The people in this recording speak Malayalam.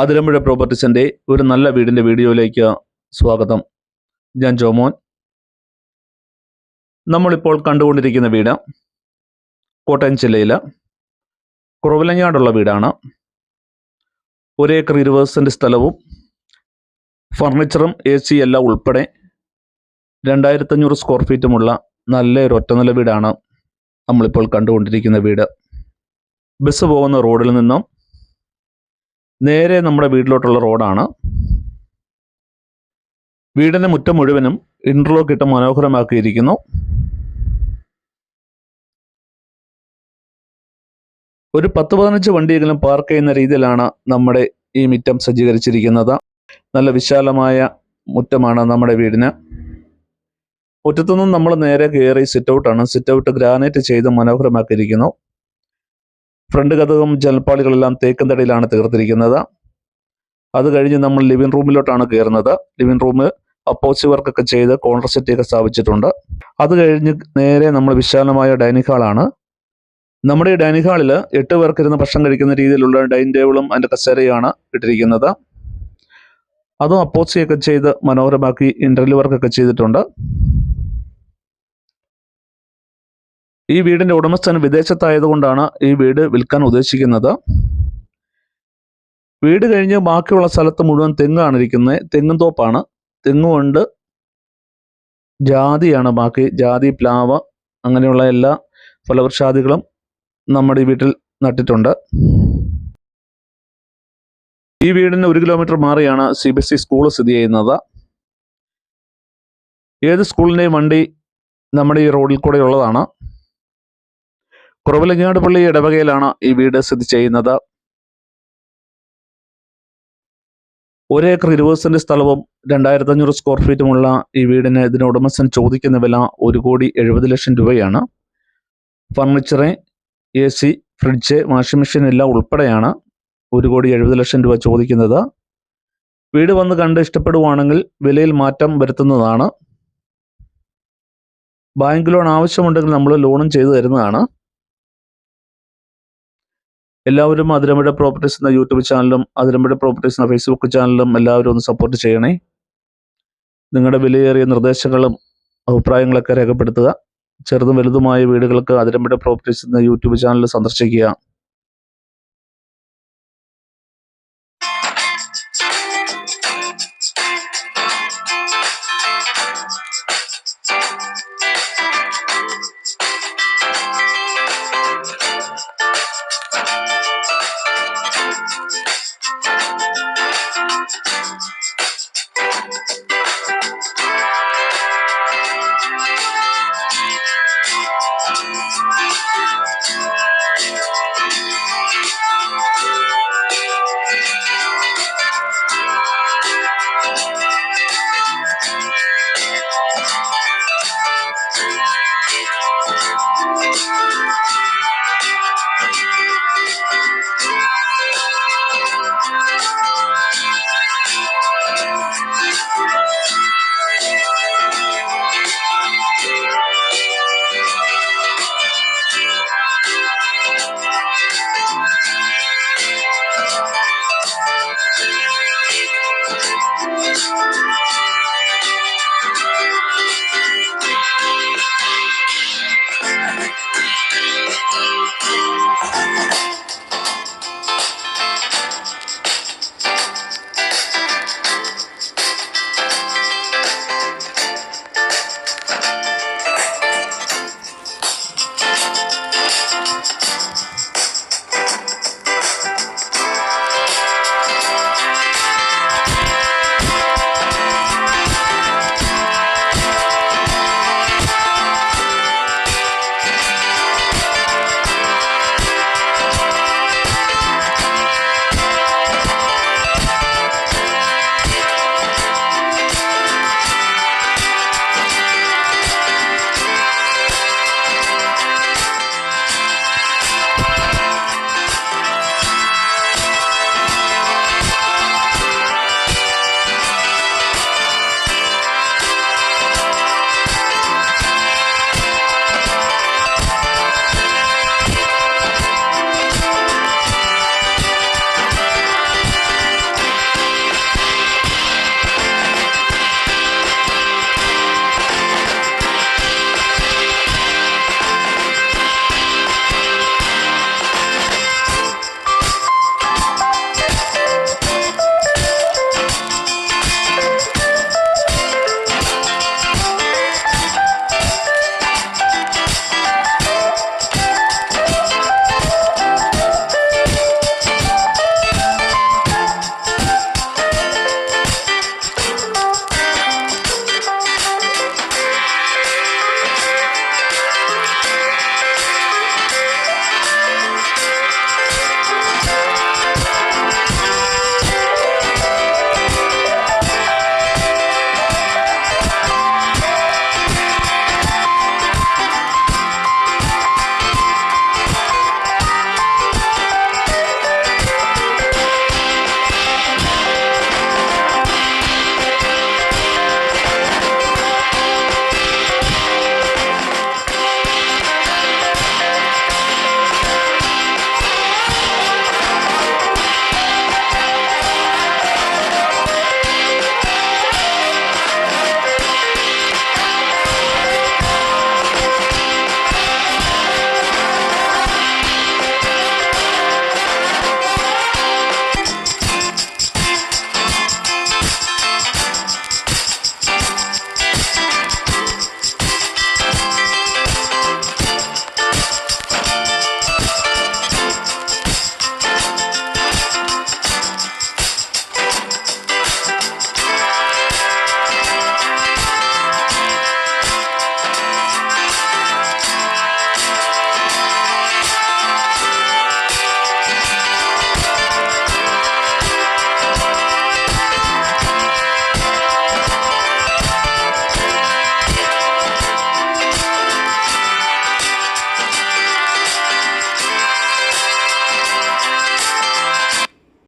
ആതിരമ്പുഴ പ്രോപ്പർട്ടീസിൻ്റെ ഒരു നല്ല വീടിൻ്റെ വീഡിയോയിലേക്ക് സ്വാഗതം. ഞാൻ ജോമോൻ. നമ്മളിപ്പോൾ കണ്ടുകൊണ്ടിരിക്കുന്ന വീട് കോട്ടയം ജില്ലയിൽ കുറവിലങ്ങാടുള്ള വീടാണ്. 1 ഏക്കർ 20 സെൻറ്റ് സ്ഥലവും ഫർണിച്ചറും AC എല്ലാം ഉൾപ്പെടെ 2500 സ്ക്വയർ ഫീറ്റുമുള്ള നല്ലൊരു ഒറ്റനില വീടാണ് നമ്മളിപ്പോൾ കണ്ടുകൊണ്ടിരിക്കുന്ന വീട്. ബസ് പോകുന്ന റോഡിൽ നിന്നും നേരെ നമ്മുടെ വീട്ടിലോട്ടുള്ള റോഡാണ്. വീടിൻ്റെ മുറ്റം മുഴുവനും ഇൻ്റർലോക്ക് ഇട്ട് മനോഹരമാക്കിയിരിക്കുന്നു. ഒരു 10-15 വണ്ടിയെങ്കിലും പാർക്ക് ചെയ്യുന്ന രീതിയിലാണ് നമ്മുടെ ഈ മുറ്റം സജ്ജീകരിച്ചിരിക്കുന്നത്. നല്ല വിശാലമായ മുറ്റമാണ് നമ്മുടെ വീടിന്. മുറ്റത്തുനിന്നും നമ്മൾ നേരെ കയറി സിറ്റൗട്ടാണ്. സിറ്റൗട്ട് ഗ്രാനൈറ്റ് ചെയ്ത് മനോഹരമാക്കിയിരിക്കുന്നു. ഫ്രണ്ട് കതകും ജനൽപ്പാളികളെല്ലാം തേക്കും തടിയിലാണ് തീർത്തിരിക്കുന്നത്. അത് കഴിഞ്ഞ് നമ്മൾ ലിവിംഗ് റൂമിലോട്ടാണ് കയറുന്നത്. ലിവിംഗ് റൂം അപ്പോസി വർക്കൊക്കെ ചെയ്ത് കോർണർ സെറ്റിയൊക്കെ സ്ഥാപിച്ചിട്ടുണ്ട്. അത് കഴിഞ്ഞ് നേരെ നമ്മൾ വിശാലമായ ഡൈനിങ് ഹാളാണ്. നമ്മുടെ ഈ ഡൈനിങ് ഹാളിൽ 8 പേർക്കിരുന്ന് ഭക്ഷണം കഴിക്കുന്ന രീതിയിലുള്ള ഡൈനിങ് ടേബിളും അതിൻ്റെ കസേരയാണ് ഇട്ടിരിക്കുന്നത്. അതും അപ്പോസിയൊക്കെ ചെയ്ത് മനോഹരമാക്കി ഇൻ്റർവ്യൂ വർക്കൊക്കെ ചെയ്തിട്ടുണ്ട്. ഈ വീടിൻ്റെ ഉടമസ്ഥൻ വിദേശത്തായതുകൊണ്ടാണ് ഈ വീട് വിൽക്കാൻ ഉദ്ദേശിക്കുന്നത്. വീട് കഴിഞ്ഞ് ബാക്കിയുള്ള സ്ഥലത്ത് മുഴുവൻ തെങ്ങാണ് ഇരിക്കുന്നത്. തെങ്ങും തോപ്പാണ്. തെങ്ങുമുണ്ട്, ജാതിയാണ് ബാക്കി. ജാതി, പ്ലാവ് അങ്ങനെയുള്ള എല്ലാ ഫലവൃക്ഷാദികളും നമ്മുടെ ഈ വീട്ടിൽ നട്ടിട്ടുണ്ട്. ഈ വീടിന് 1 കിലോമീറ്റർ മാറിയാണ് CBSE സ്കൂൾ സ്ഥിതി ചെയ്യുന്നത്. ഏത് സ്കൂളിൻ്റെയും വണ്ടി നമ്മുടെ ഈ റോഡിൽ കൂടെ ഉള്ളതാണ്. കുറവിലങ്ങാട് പള്ളി ഇടവകയിലാണ് ഈ വീട് സ്ഥിതി ചെയ്യുന്നത്. 1 ഏക്കർ 20 സെൻറ്റ് സ്ഥലവും 2500 സ്ക്വയർ ഫീറ്റുമുള്ള ഈ വീടിന് ഇതിന് ഉടമസ്ഥൻ ചോദിക്കുന്ന വില 1,70 ലക്ഷം രൂപയാണ്. Furniture, AC, fridge, washing machine എല്ലാം ഉൾപ്പെടെയാണ് 1,70 ലക്ഷം രൂപ ചോദിക്കുന്നത്. വീട് വന്ന് കണ്ട് ഇഷ്ടപ്പെടുവാണെങ്കിൽ വിലയിൽ മാറ്റം വരുത്തുന്നതാണ്. ബാങ്ക് ലോൺ ആവശ്യമുണ്ടെങ്കിൽ നമ്മൾ ലോണും ചെയ്തു തരുന്നതാണ്. എല്ലാവരും ആതിരമ്പുഴ പ്രോപ്പർട്ടീസ് എന്ന യൂട്യൂബ് ചാനലും ആതിരമ്പുഴ പ്രോപ്പർട്ടീസ് എന്ന ഫേസ്ബുക്ക് ചാനലും എല്ലാവരും ഒന്ന് സപ്പോർട്ട് ചെയ്യണേ. നിങ്ങളുടെ വിലയേറിയ നിർദ്ദേശങ്ങളും അഭിപ്രായങ്ങളൊക്കെ രേഖപ്പെടുത്തുക. ചെറുതും വലുതുമായ വീടുകൾക്ക് ആതിരമ്പുഴ പ്രോപ്പർട്ടീസ് എന്ന യൂട്യൂബ് ചാനൽ സന്ദർശിക്കുക.